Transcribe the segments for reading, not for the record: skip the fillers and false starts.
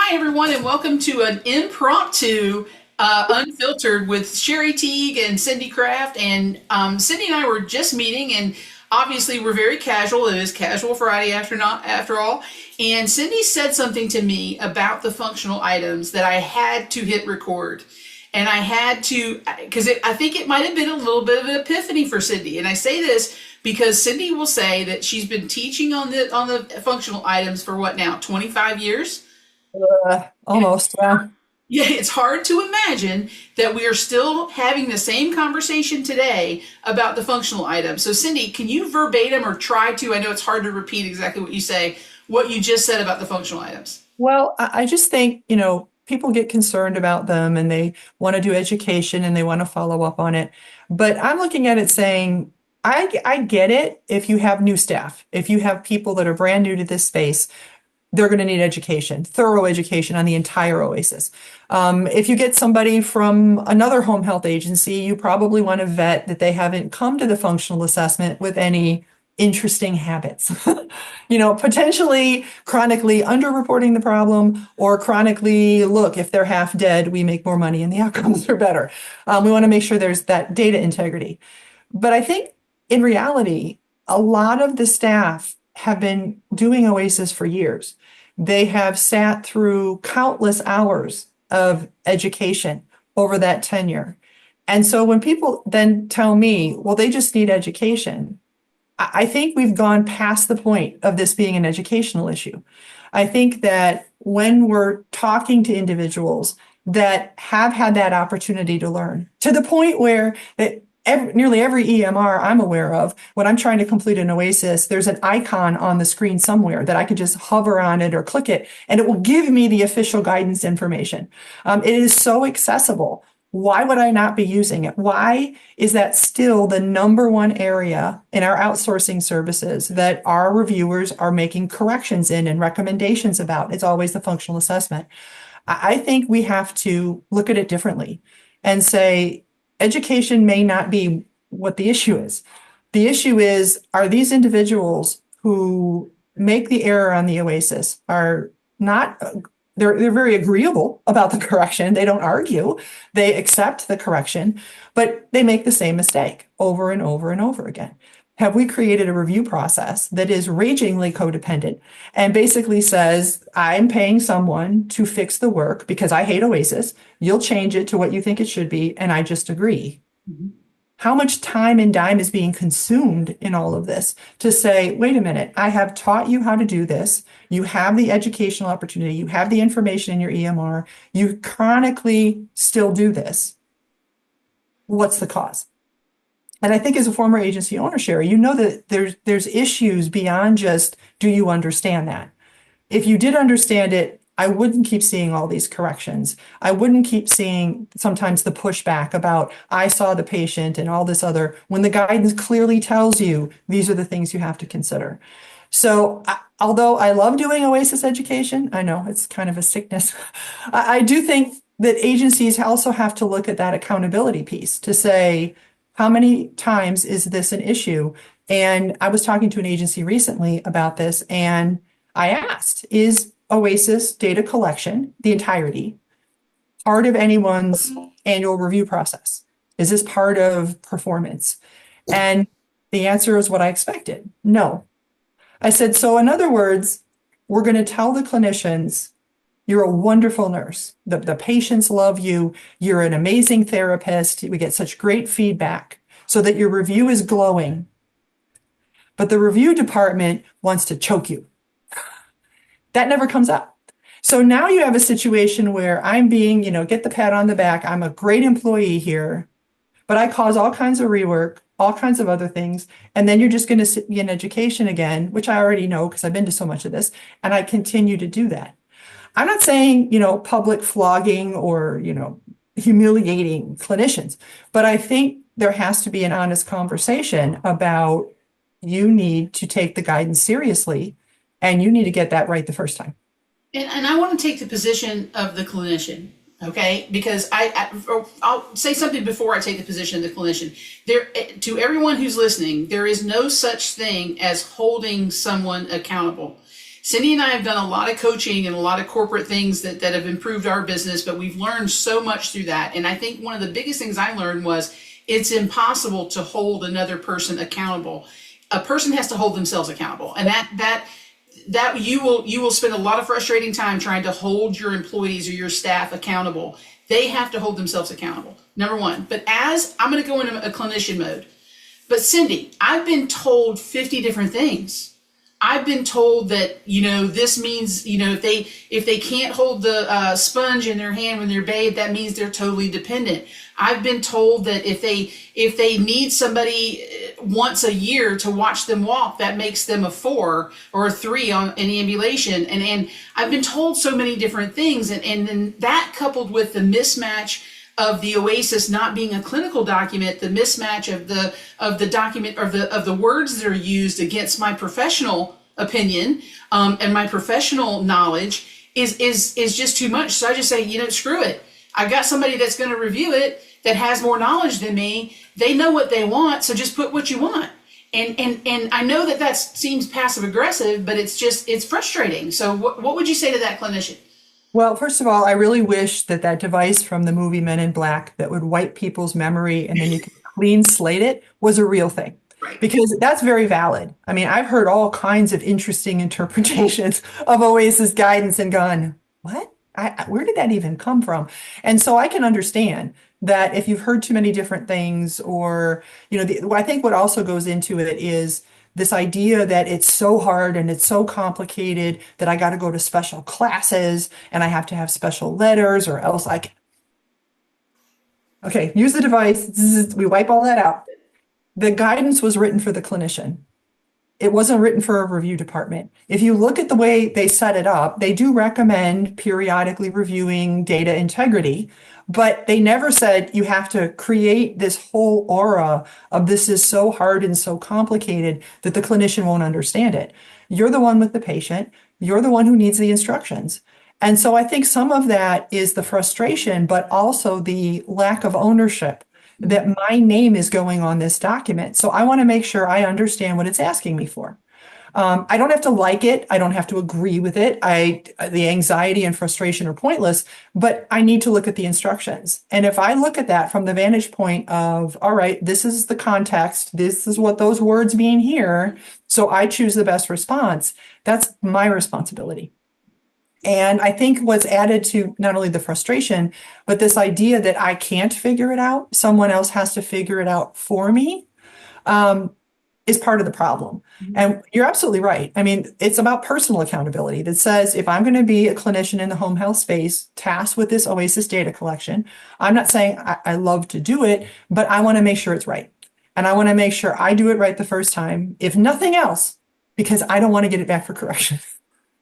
Hi, everyone, and welcome to an impromptu Unfiltered with Sherry Teague and Cindy Krafft. And Cindy and I were just meeting, and obviously we're very casual. It is Casual Friday after all. And Cindy said something to me about the functional items that I had to hit record. And I had to, because I think it might have been a little bit of an epiphany for Cindy. And I say this because Cindy will say that she's been teaching on the functional items for what now, 25 years? Almost, yeah. Yeah, it's hard to imagine that we are still having the same conversation today about the functional items. So, Cindy, can you verbatim or try to? I know it's hard to repeat exactly what you say, what you just said about the functional items. Well, I just think, people get concerned about them and they want to do education and they want to follow up on it. But I'm looking at it saying, I get it if you have new staff, if you have people that are brand new to this space, they're going to need education, thorough education on the entire Oasis. If you get somebody from another home health agency, you probably want to vet that they haven't come to the functional assessment with any interesting habits. Potentially chronically underreporting the problem or chronically, look, if they're half dead, we make more money and the outcomes are better. We want to make sure there's that data integrity. But I think in reality, a lot of the staff have been doing Oasis for years. They have sat through countless hours of education over that tenure. And so when people then tell me, well, they just need education, I think we've gone past the point of this being an educational issue. I think that when we're talking to individuals that have had that opportunity to learn to the point where nearly every EMR I'm aware of, when I'm trying to complete an Oasis, there's an icon on the screen somewhere that I could just hover on it or click it, and it will give me the official guidance information. It is so accessible. Why would I not be using it? Why is that still the number one area in our outsourcing services that our reviewers are making corrections in and recommendations about? It's always the functional assessment. I think we have to look at it differently and say, education may not be what the issue is. The issue is, are these individuals who make the error on the Oasis are not, they're very agreeable about the correction. They don't argue. They accept the correction, but they make the same mistake over and over and over again. Have we created a review process that is ragingly codependent and basically says, I'm paying someone to fix the work because I hate Oasis. You'll change it to what you think it should be, and I just agree. How much time and dime is being consumed in all of this to say, wait a minute, I have taught you how to do this. You have the educational opportunity. You have the information in your EMR. You chronically still do this. What's the cause? And I think as a former agency owner, Sherry, you know that there's issues beyond just, do you understand that? If you did understand it, I wouldn't keep seeing all these corrections. I wouldn't keep seeing sometimes the pushback about, I saw the patient and all this other, when the guidance clearly tells you these are the things you have to consider. So although I love doing Oasis education, I know it's kind of a sickness. I do think that agencies also have to look at that accountability piece to say, how many times is this an issue? And I was talking to an agency recently about this, and I asked, is Oasis data collection, the entirety, part of anyone's annual review process? Is this part of performance? And the answer is what I expected. No. I said, so in other words, we're going to tell the clinicians, you're a wonderful nurse. The patients love you. You're an amazing therapist. We get such great feedback so that your review is glowing. But the review department wants to choke you. That never comes up. So now you have a situation where I'm being, get the pat on the back. I'm a great employee here, but I cause all kinds of rework, all kinds of other things. And then you're just going to sit me in education again, which I already know because I've been to so much of this. And I continue to do that. I'm not saying, public flogging or, humiliating clinicians, but I think there has to be an honest conversation about you need to take the guidance seriously and you need to get that right the first time. And I want to take the position of the clinician, okay? Because I'll say something before I take the position of the clinician. There, to everyone who's listening, there is no such thing as holding someone accountable. Cindy and I have done a lot of coaching and a lot of corporate things that have improved our business, but we've learned so much through that. And I think one of the biggest things I learned was it's impossible to hold another person accountable. A person has to hold themselves accountable. And that you will spend a lot of frustrating time trying to hold your employees or your staff accountable. They have to hold themselves accountable, number one. But as I'm going to go into a clinician mode, but Cindy, I've been told 50 different things. I've been told that, this means, if they can't hold the sponge in their hand when they're bathed, that means they're totally dependent. I've been told that if they need somebody once a year to watch them walk, that makes them a 4 or a 3 on an ambulation. And I've been told so many different things. And then that coupled with the mismatch of the OASIS not being a clinical document, the mismatch of the document of the words that are used against my professional opinion and my professional knowledge is just too much. So I just say, screw it. I've got somebody that's going to review it that has more knowledge than me. They know what they want, so just put what you want. And I know that seems passive aggressive, but it's frustrating. So what would you say to that clinician? Well, first of all, I really wish that device from the movie Men in Black that would wipe people's memory and then you could clean slate it was a real thing. Right. Because that's very valid. I mean, I've heard all kinds of interesting interpretations of OASIS guidance and gone, what? Where did that even come from? And so I can understand that if you've heard too many different things or, I think what also goes into it is this idea that it's so hard and it's so complicated that I got to go to special classes and I have to have special letters or else okay, use the device. We wipe all that out. The guidance was written for the clinician. It wasn't written for a review department. If you look at the way they set it up, they do recommend periodically reviewing data integrity, but they never said you have to create this whole aura of this is so hard and so complicated that the clinician won't understand it. You're the one with the patient. You're the one who needs the instructions. And so I think some of that is the frustration, but also the lack of ownership that my name is going on this document. So I want to make sure I understand what it's asking me for. I don't have to like it. I don't have to agree with it. The anxiety and frustration are pointless, but I need to look at the instructions. And if I look at that from the vantage point of, all right, this is the context, this is what those words mean here, so I choose the best response, that's my responsibility. And I think what's added to not only the frustration, but this idea that I can't figure it out, someone else has to figure it out for me, is part of the problem. And you're absolutely right. I mean, it's about personal accountability that says if I'm going to be a clinician in the home health space tasked with this OASIS data collection, I'm not saying I love to do it, but I want to make sure it's right. And I want to make sure I do it right the first time, if nothing else, because I don't want to get it back for correction.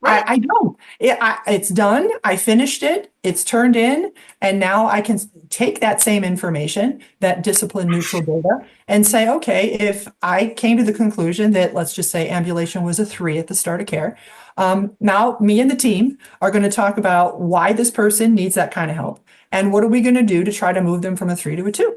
Right. I don't. It's done. I finished it. It's turned in. And now I can take that same information, that discipline neutral data, and say, okay, if I came to the conclusion that, let's just say ambulation was a 3 at the start of care, now me and the team are going to talk about why this person needs that kind of help. And what are we going to do to try to move them from a 3 to a 2?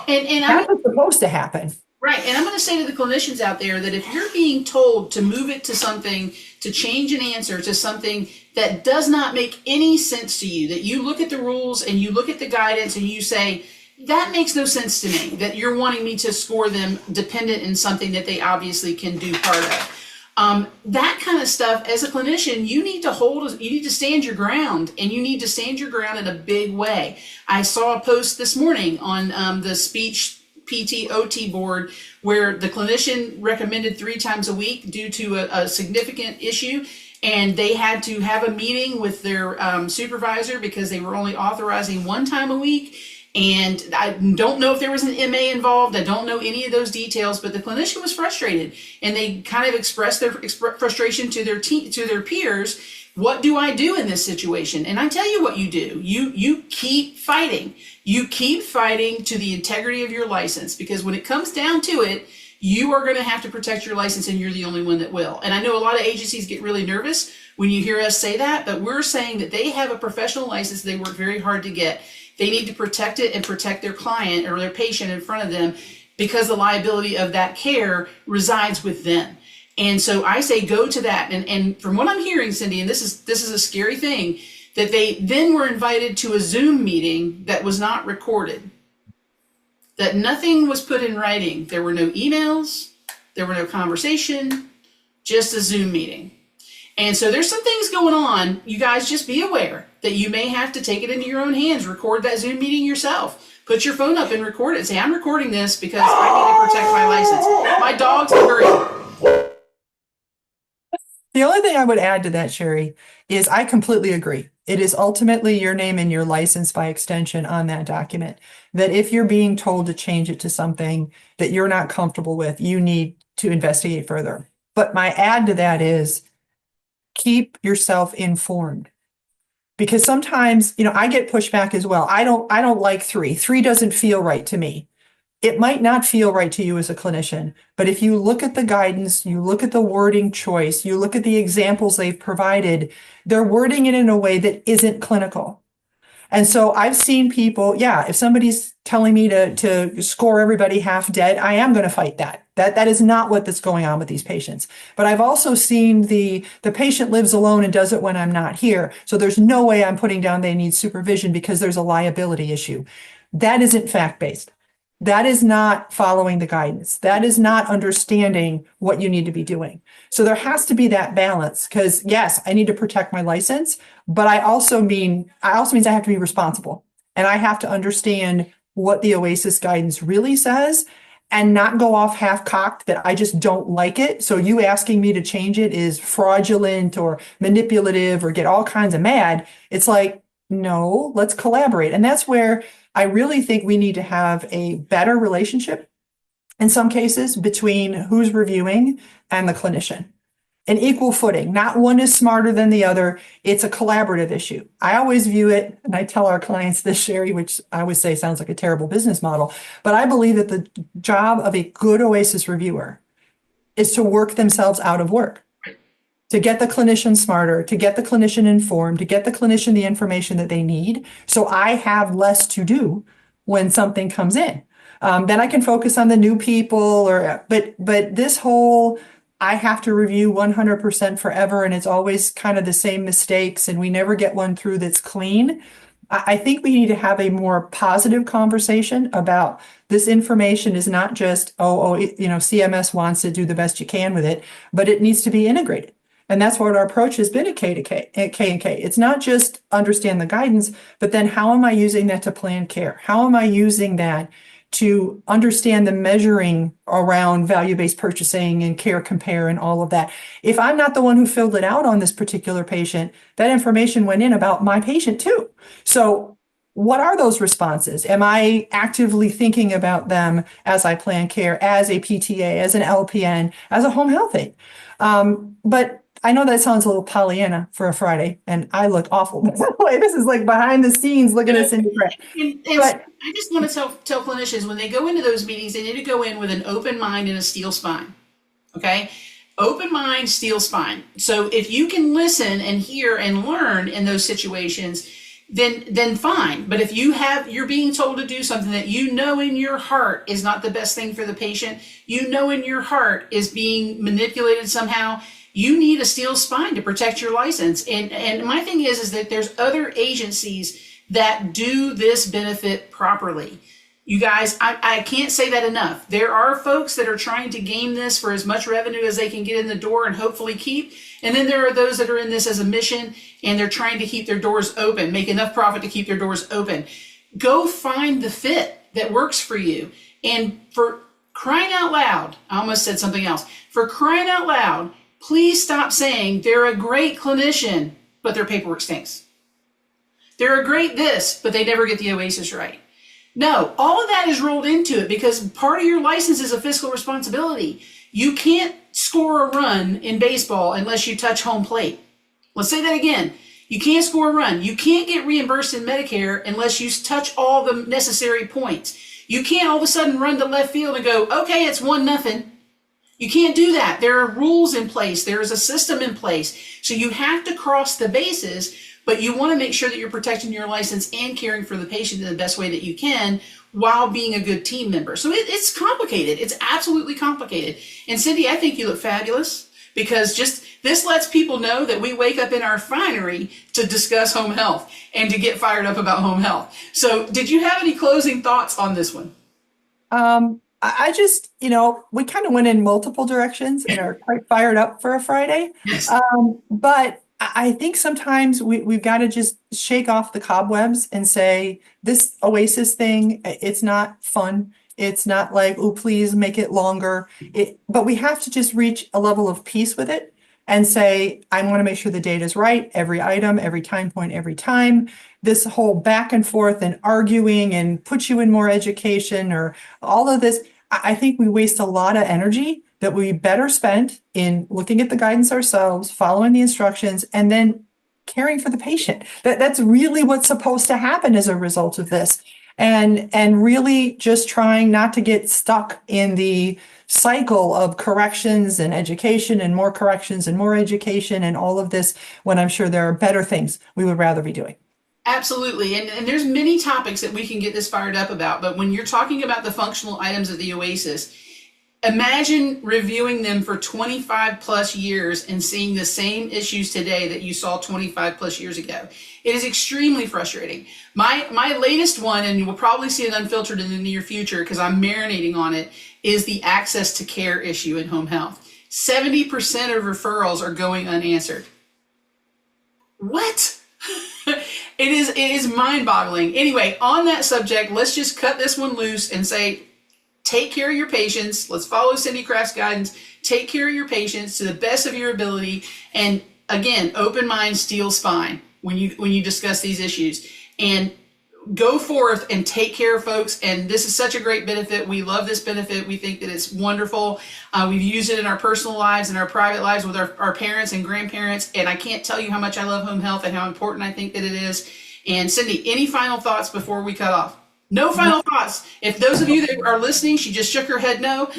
And that's what's supposed to happen. Right. And I'm going to say to the clinicians out there that if you're being told to move it to something, to change an answer to something that does not make any sense to you, that you look at the rules and you look at the guidance and you say, that makes no sense to me, that you're wanting me to score them dependent in something that they obviously can do part of. That kind of stuff, as a clinician, you need to stand your ground, and you need to stand your ground in a big way. I saw a post this morning on the speech PT OT board where the clinician recommended 3 times a week due to a significant issue, and they had to have a meeting with their supervisor because they were only authorizing 1 time a week. And I don't know if there was an MA involved. I don't know any of those details, but the clinician was frustrated, and they kind of expressed their frustration to their peers. What do I do in this situation? And I tell you what you do. You keep fighting. You keep fighting to the integrity of your license, because when it comes down to it, you are going to have to protect your license, and you're the only one that will. And I know a lot of agencies get really nervous when you hear us say that, but we're saying that they have a professional license they work very hard to get. They need to protect it and protect their client or their patient in front of them, because the liability of that care resides with them. And so I say go to that. And from what I'm hearing, Cindy, and this is a scary thing, that they then were invited to a Zoom meeting that was not recorded, that nothing was put in writing. There were no emails, there were no conversation, just a Zoom meeting. And so there's some things going on. You guys just be aware that you may have to take it into your own hands, record that Zoom meeting yourself. Put your phone up and record it. Say, I'm recording this because I need to protect my license. My dog's hurting. The only thing I would add to that, Sherry, is I completely agree. It is ultimately your name and your license by extension on that document. That if you're being told to change it to something that you're not comfortable with, you need to investigate further. But my add to that is keep yourself informed. Because sometimes, I get pushback as well. I don't like 3. 3 doesn't feel right to me. It might not feel right to you as a clinician, but if you look at the guidance, you look at the wording choice, you look at the examples they've provided, they're wording it in a way that isn't clinical. And so I've seen people, if somebody's telling me to score everybody half dead, I am going to fight that. That is not what's going on with these patients. But I've also seen the patient lives alone and does it when I'm not here. So there's no way I'm putting down they need supervision because there's a liability issue. That isn't fact-based. That is not following the guidance. That is not understanding what you need to be doing. So there has to be that balance because yes, I need to protect my license, but I also means I have to be responsible and I have to understand what the OASIS guidance really says and not go off half cocked that I just don't like it. So you asking me to change it is fraudulent or manipulative or get all kinds of mad. It's like, no, let's collaborate. And that's where I really think we need to have a better relationship in some cases between who's reviewing and the clinician. An equal footing, not one is smarter than the other. It's a collaborative issue. I always view it, and I tell our clients this, Sherry, which I always say sounds like a terrible business model, but I believe that the job of a good OASIS reviewer is to work themselves out of work. To get the clinician smarter, to get the clinician informed, to get the clinician the information that they need. So I have less to do when something comes in. Then I can focus on the new people but this whole, I have to review 100% forever and it's always kind of the same mistakes and we never get one through that's clean. I think we need to have a more positive conversation about this information is not just, CMS wants to do the best you can with it, but it needs to be integrated. And that's what our approach has been at K&K. It's not just understand the guidance, but then how am I using that to plan care? How am I using that to understand the measuring around value-based purchasing and care compare and all of that? If I'm not the one who filled it out on this particular patient, that information went in about my patient too. So what are those responses? Am I actively thinking about them as I plan care, as a PTA, as an LPN, as a home health aide? But I know that sounds a little Pollyanna for a Friday, and I look awful. This is like behind the scenes looking at Cindy Krafft. But I just want to tell clinicians when they go into those meetings, they need to go in with an open mind and a steel spine. Okay? Open mind, steel spine. So if you can listen and hear and learn in those situations, then fine. But if you're being told to do something that you know in your heart is not the best thing for the patient, you know in your heart is being manipulated somehow, you need a steel spine to protect your license. And my thing is that there's other agencies that do this benefit properly. You guys, I can't say that enough. There are folks that are trying to game this for as much revenue as they can get in the door and hopefully keep. And then there are those that are in this as a mission and they're trying to keep their doors open, make enough profit to keep their doors open. Go find the fit that works for you. And for crying out loud, I almost said something else. For crying out loud, please stop saying they're a great clinician, but their paperwork stinks. They're a great this, but they never get the OASIS right. No, all of that is rolled into it because part of your license is a fiscal responsibility. You can't score a run in baseball unless you touch home plate. Let's say that again. You can't score a run. You can't get reimbursed in Medicare unless you touch all the necessary points. You can't all of a sudden run to left field and go, okay, it's 1-0. You can't do that. There are rules in place. There is a system in place. So you have to cross the bases, but you want to make sure that you're protecting your license and caring for the patient in the best way that you can while being a good team member. So it's complicated. It's absolutely complicated. And Cindy, I think you look fabulous because just this lets people know that we wake up in our finery to discuss home health and to get fired up about home health. So did you have any closing thoughts on this one? I just, we kind of went in multiple directions and are quite fired up for a Friday. Yes. But I think sometimes we've got to just shake off the cobwebs and say, this Oasis thing, it's not fun. It's not like, oh, please make it longer. But we have to just reach a level of peace with it and say, I want to make sure the data is right, every item, every time point, every time. This whole back and forth and arguing and put you in more education or all of this, I think we waste a lot of energy that we better spend in looking at the guidance ourselves, following the instructions, and then caring for the patient. That's really what's supposed to happen as a result of this. And really just trying not to get stuck in the cycle of corrections and education and more corrections and more education and all of this when I'm sure there are better things we would rather be doing. Absolutely. And there's many topics that we can get this fired up about. But when you're talking about the functional items of the Oasis, imagine reviewing them for 25 plus years and seeing the same issues today that you saw 25 plus years ago. It is extremely frustrating. My latest one, and you'll probably see it unfiltered in the near future because I'm marinating on it, is the access to care issue in home health. 70% of referrals are going unanswered. What? It is mind-boggling. Anyway, on that subject, let's just cut this one loose and say, take care of your patients. Let's follow Cindy Krafft's guidance. Take care of your patients to the best of your ability. And again, open mind, steel spine when you discuss these issues. And go forth and take care of folks. And this is such a great benefit. We love this benefit. We think that it's wonderful. We've used it in our personal lives and our private lives with our parents and grandparents. And I can't tell you how much I love home health and how important I think that it is. And Cindy, any final thoughts before we cut off? No final thoughts. If those of you that are listening, she just shook her head no.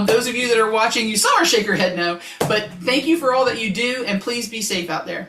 Those of you that are watching, you saw her shake her head no. But thank you for all that you do. And please be safe out there.